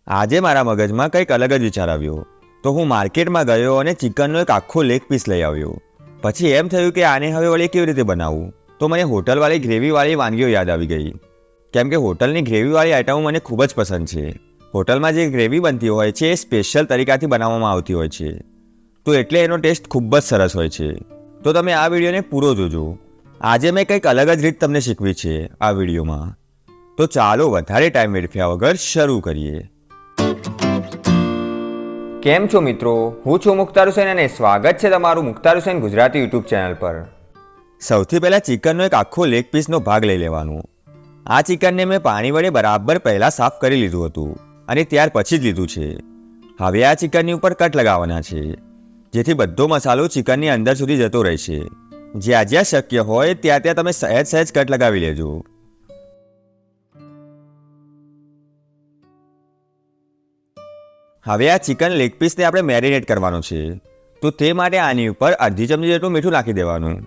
આજે મારા મગજમાં કંઈક અલગ જ વિચાર આવ્યો, તો હું માર્કેટમાં ગયો અને ચિકનનો એક આખો લેગ પીસ લઈ આવ્યો. પછી એમ થયું કે આને હવે વળી કેવી રીતે બનાવવું, તો મને હોટલવાળી ગ્રેવીવાળી વાનગીઓ યાદ આવી ગઈ. કેમ કે હોટલની ગ્રેવીવાળી આઈટમો મને ખૂબ જ પસંદ છે. હોટલમાં જે ગ્રેવી બનતી હોય છે એ સ્પેશિયલ તરીકાથી બનાવવામાં આવતી હોય છે, તો એટલે એનો ટેસ્ટ ખૂબ જ સરસ હોય છે. તો તમે આ વિડીયોને પૂરો જોજો. આજે મેં કંઈક અલગ જ રીત તમને શીખવી છે આ વિડીયોમાં. તો ચાલો વધારે ટાઈમ વેડફ્યા વગર શરૂ કરીએ. કેમ છો મિત્રો, હું છું મુખ્તાર હુસૈન અને સ્વાગત છે તમારું મુખ્તાર હુસૈન ગુજરાતી યુટ્યુબ ચેનલ પર. સૌથી પહેલાં ચિકનનો એક આખો લેગ પીસનો ભાગ લઈ લેવાનો. આ ચિકનને મેં પાણી વડે બરાબર પહેલાં સાફ કરી લીધું હતું અને ત્યાર પછી જ લીધું છે. હવે આ ચિકનની ઉપર કટ લગાવવાના છે, જેથી બધો મસાલો ચિકનની અંદર સુધી જતો રહેશે. જ્યાં જ્યાં શક્ય હોય ત્યાં ત્યાં તમે સહેજ સહેજ કટ લગાવી લેજો. હવે આ ચિકન લેગ પીસને આપણે મેરિનેટ કરવાનો છે, તો તે માટે આની ઉપર અડધી ચમચી જેટલું મીઠું નાખી દેવાનું.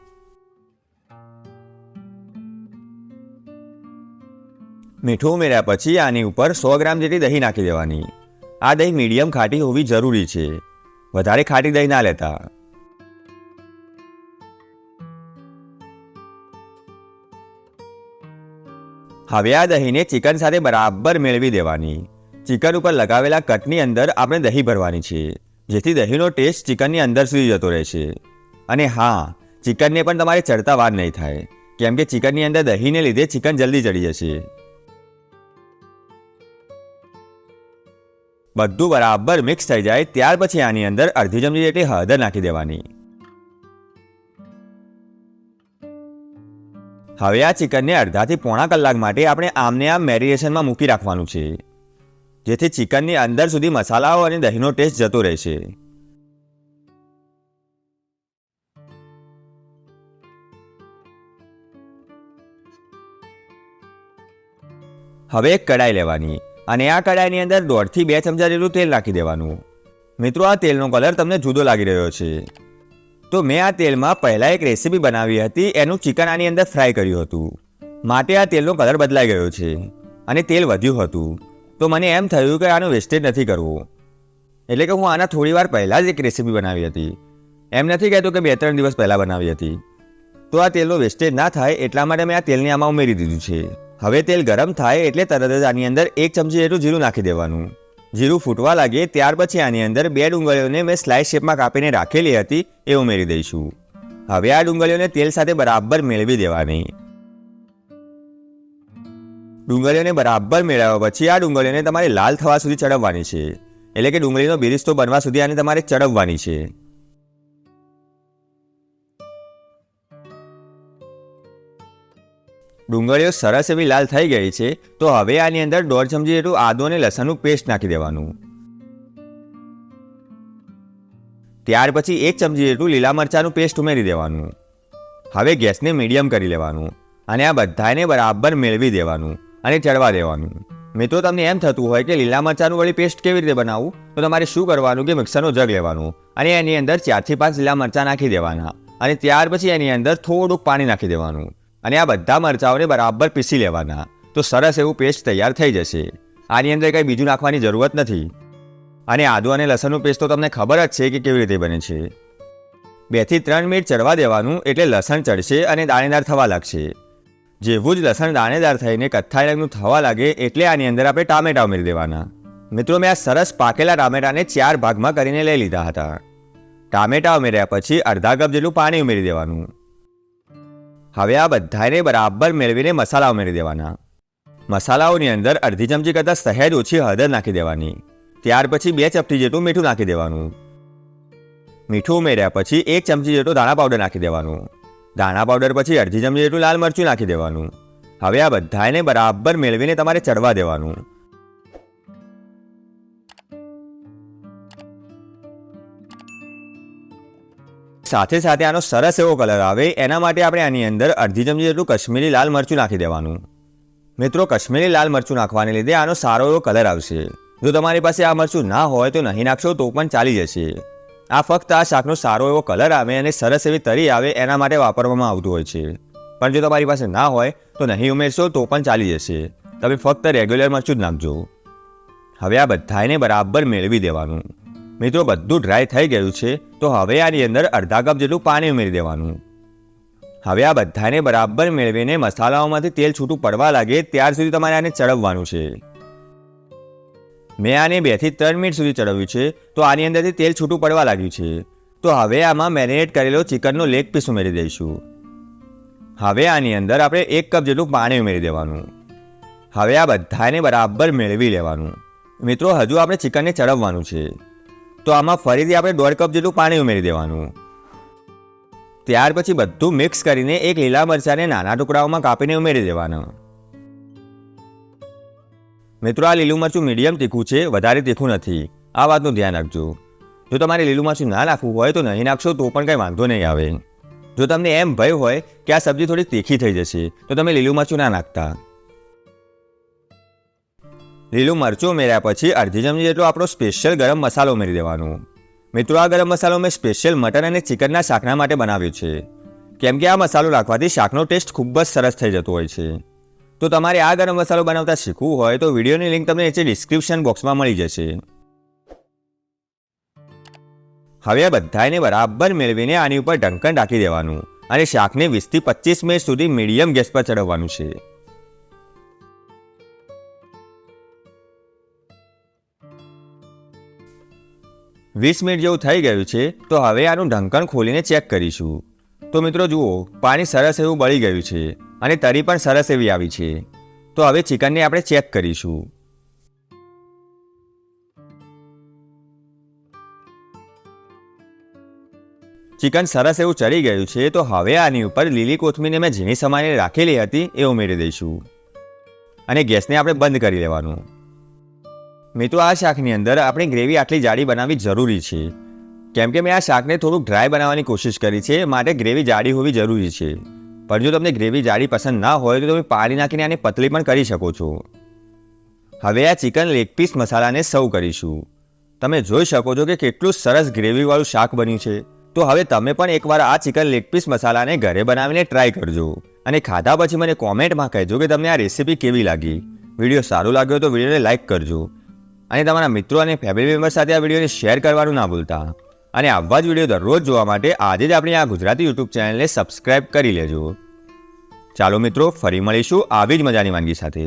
મીઠું ઉમેર્યા પછી આની ઉપર 100 ગ્રામ જેટલી દહીં નાખી દેવાની. આ દહીં મીડિયમ ખાટી હોવી જરૂરી છે, વધારે ખાટી દહીં ના લેતા. હવે આ દહીંને ચિકન સાથે બરાબર મેળવી દેવાની. ચિકન ઉપર લગાવેલા કટની અંદર આપણે દહીં ભરવાની છે, જેથી દહીંનો ટેસ્ટ ચિકનની અંદર સુધી જતો રહેશે. અને હા, ચિકનને પણ તમારે ચડતા વાર નહીં થાય, કેમ કે ચિકનની અંદર દહીંને લીધે ચિકન જલ્દી ચડી જશે. બધું બરાબર મિક્સ થઈ જાય ત્યાર પછી આની અંદર અડધી ચમચી જેટલી હળદર નાખી દેવાની. હવે આ ચિકનને અડધાથી પોણા કલાક માટે આપણે આમને આમ મેરિનેશનમાં મૂકી રાખવાનું છે, જેથી ચિકનની અંદર સુધી મસાલાઓ અને દહીંનો ટેસ્ટ જતો રહેશે. હવે એક કડાઈ લેવાની અને આ કડાઈની અંદર 1.5 થી 2 ચમચા જેટલું તેલ નાખી દેવાનું. મિત્રો, આ તેલનો કલર તમને જુદો લાગી રહ્યો છે, તો મેં આ તેલમાં પહેલાં એક રેસીપી બનાવી હતી, એનું ચિકન આની અંદર ફ્રાય કર્યું હતું, માટે આ તેલનો કલર બદલાઈ ગયો છે અને તેલ વધ્યું હતું. તો મને એમ થયું કે આનું વેસ્ટેજ નથી કરવું, એટલે કે હું આના થોડી વાર પહેલાં જ એક રેસીપી બનાવી હતી. એમ નથી કહેતો કે 2-3 દિવસ પહેલાં બનાવી હતી. તો આ તેલનો વેસ્ટેજ ના થાય એટલા માટે મેં આ તેલને આમાં ઉમેરી દીધું છે. હવે તેલ ગરમ થાય એટલે તરત જ આની અંદર 1 ચમચી જેટલું જીરું નાખી દેવાનું. જીરું ફૂટવા લાગે ત્યાર પછી આની અંદર 2 ડુંગળીઓને મેં સ્લાઇસ શેપમાં કાપીને રાખેલી હતી એ ઉમેરી દઈશું. હવે આ ડુંગળીઓને તેલ સાથે બરાબર મેળવી દેવાની. ડુંગળીઓને બરાબર મેળવ્યા પછી આ ડુંગળીઓને તમારે લાલ થવા સુધી ચડવવાની છે, એટલે કે ડુંગળીનો બિરિસ્તો બનવા સુધી આને તમારે ચડવવાની છે. ડુંગળીઓ સરસ એવી લાલ થઈ ગઈ છે, તો હવે આની અંદર 1.5 ચમચી જેટલું આદુ અને લસણનું પેસ્ટ નાખી દેવાનું. ત્યાર પછી 1 ચમચી જેટલું લીલા મરચાંનું પેસ્ટ ઉમેરી દેવાનું. હવે ગેસને મીડિયમ કરી લેવાનું અને આ બધાને બરાબર મેળવી દેવાનું અને ચડવા દેવાનું. મિત્રો, તમને એમ થતું હોય કે લીલા મરચાંનું વળી પેસ્ટ કેવી રીતે બનાવવું, તો તમારે શું કરવાનું કે મિક્સરનો જગ લેવાનું અને એની અંદર 4 થી 5 લીલા મરચાં નાખી દેવાના અને ત્યાર પછી એની અંદર થોડુંક પાણી નાખી દેવાનું અને આ બધા મરચાઓને બરાબર પીસી લેવાના. તો સરસ એવું પેસ્ટ તૈયાર થઈ જશે. આની અંદર કંઈ બીજું નાખવાની જરૂરત નથી. અને આદુ અને લસણનું પેસ્ટ તો તમને ખબર જ છે કે કેવી રીતે બને છે. 2 થી 3 મિનિટ ચડવા દેવાનું, એટલે લસણ ચડશે અને દાણેદાર થવા લાગશે. જેવું જ લસણ દાણેદાર થઈને કથ્થાઈ રંગનું થવા લાગે એટલે આની અંદર આપણે ટામેટા ઉમેરી દેવાના. મિત્રો, મેં આ સરસ પાકેલા ટામેટાને 4 ભાગમાં કરીને લઈ લીધા હતા. ટામેટા ઉમેર્યા પછી અડધા કપ જેટલું પાણી ઉમેરી દેવાનું. હવે આ બધાને બરાબર મેળવીને મસાલા ઉમેરી દેવાના. મસાલાઓની અંદર અડધી ચમચી કરતાં સહેજ ઓછી હળદર નાખી દેવાની. ત્યાર પછી 2 ચપટી જેટલું મીઠું નાખી દેવાનું. મીઠું ઉમેર્યા પછી 1 ચમચી જેટલું દાણા પાવડર નાખી દેવાનું. દાણા પાવડર પછી અડધી ચમચી જેટલું લાલ મરચું નાખી દેવાનું. હવે આ બધાને બરાબર મેળવીને તમારે ચડવા દેવાનું. સાથે સાથે આનો સરસ એવો કલર આવે એના માટે આપણે આની અંદર અડધી ચમચી જેટલું કશ્મીરી લાલ મરચું નાખી દેવાનું. મિત્રો, કશ્મીરી લાલ મરચું નાખવાને લીધે આનો સારો એવો કલર આવશે. જો તમારી પાસે આ મરચું ના હોય તો નહીં નાખશો તો પણ ચાલી જશે. આ ફક્ત આ શાકનો સારો એવો કલર આવે અને સરસ એવી તરી આવે એના માટે વાપરવામાં આવતું હોય છે. પણ જો તમારી પાસે ના હોય તો નહીં ઉમેરશો તો પણ ચાલી જશે. તમે ફક્ત રેગ્યુલર મરચું જ નાખજો. હવે આ બધાને બરાબર મેળવી દેવાનું. મિત્રો બધું ડ્રાય થઈ ગયું છે તો હવે આની અંદર અડધા કપ જેટલું પાણી ઉમેરી દેવાનું. હવે આ બધાને બરાબર મેળવીને મસાલાઓમાંથી તેલ છૂટું પડવા લાગે ત્યાર સુધી તમારે આને ચડવવાનું છે. મેં આને 2 થી 3 મિનિટ સુધી ચડવ્યું છે તો આની અંદરથી તેલ છૂટું પડવા લાગ્યું છે. તો હવે આમાં મેરિનેટ કરેલો ચિકનનો લેગ પીસ ઉમેરી દઈશું. હવે આની અંદર આપણે 1 કપ જેટલું પાણી ઉમેરી દેવાનું. હવે આ બધાને બરાબર મેળવી લેવાનું. મિત્રો હજુ આપણે ચિકનને ચડવવાનું છે તો આમાં ફરીથી આપણે 1.5 કપ જેટલું પાણી ઉમેરી દેવાનું. ત્યાર પછી બધું મિક્સ કરીને એક લીલા મરચાંને નાના ટુકડાઓમાં કાપીને ઉમેરી દેવાના. મિત્રો આ લીલું મરચું મીડિયમ તીખું છે, વધારે તીખું નથી. આ વાતનું ધ્યાન રાખજો. જો તમારે લીલું મરચું ના નાખવું હોય તો નહીં નાખશો તો પણ કંઈ વાંધો નહીં આવે. જો તમને એમ ભય હોય કે આ સબ્જી થોડી તીખી થઈ જશે તો તમે લીલું મરચું ના નાખતા. લીલું મરચું ઉમેર્યા પછી અડધી ચમચી જેટલો આપણો સ્પેશિયલ ગરમ મસાલો ઉમેરી દેવાનો. મિત્રો આ ગરમ મસાલો મેં સ્પેશિયલ મટન અને ચિકનના શાકના માટે બનાવ્યો છે, કેમ કે આ મસાલો નાખવાથી શાકનો ટેસ્ટ ખૂબ જ સરસ થઈ જતો હોય છે. તો તમારે આ ગરમ મસાલો બનાવતા શીખવું હોય તો વિડીયોની લિંક તમને નીચે ડિસ્ક્રિપ્શન બોક્સમાં મળી જશે. હવે આ બધાને બરાબર મેળવીને આની ઉપર ઢક્કન ઢાંકી દેવાનું અને શાકને 20 થી 25 મિનિટ સુધી મીડિયમ ગેસ પર ચડવવાનું છે. 20 મિનિટ જેવું થઈ ગયું છે તો હવે આનું ઢક્કન ખોલીને ચેક કરીશું. તો મિત્રો જુઓ, પાણી સરસ એવું બળી ગયું છે અને તરી પણ સરસ એવી આવી છે. તો હવે ચિકનને આપણે ચેક કરીશું. ચિકન સરસ એવું ચડી ગયું છે તો હવે આની ઉપર લીલી કોથમીરને મેં ઝીણી સમારીને રાખેલી હતી એ ઉમેરી દઈશું અને ગેસને આપણે બંધ કરી લેવાનું. મિત્રો આ શાકની અંદર આપણી ગ્રેવી આટલી જાડી બનાવવી જરૂરી છે, કેમ કે મેં આ શાકને થોડુંક ડ્રાય બનાવવાની કોશિશ કરી છે, માટે ગ્રેવી જાડી હોવી જરૂરી છે. પણ જો તમને ગ્રેવી જાડી પસંદ ના હોય તો તમે પાણી નાખીને આને પતલી પણ કરી શકો છો. હવે આ ચિકન લેગ પીસ મસાલાને સર્વ કરીશું. તમે જોઈ શકો છો કે કેટલું સરસ ગ્રેવીવાળું શાક બન્યું છે. તો હવે તમે પણ એકવાર આ ચિકન લેગ પીસ મસાલાને ઘરે બનાવીને ટ્રાય કરજો અને ખાધા પછી મને કોમેન્ટમાં કહેજો કે તમને આ રેસીપી કેવી લાગી. વિડીયો સારો લાગ્યો તો વિડીયોને લાઇક કરજો અને તમારા મિત્રો અને ફેમિલી મેમ્બર સાથે આ વિડીયોને શેર કરવાનું ના ભૂલતા. અને આવા જ વિડીયો દરરોજ જોવા માટે આજે જ આપણી આ ગુજરાતી યુટ્યુબ ચેનલને સબસ્ક્રાઇબ કરી લેજો. ચાલો મિત્રો, ફરી મળીશું આવી જ મજાની વાનગી સાથે.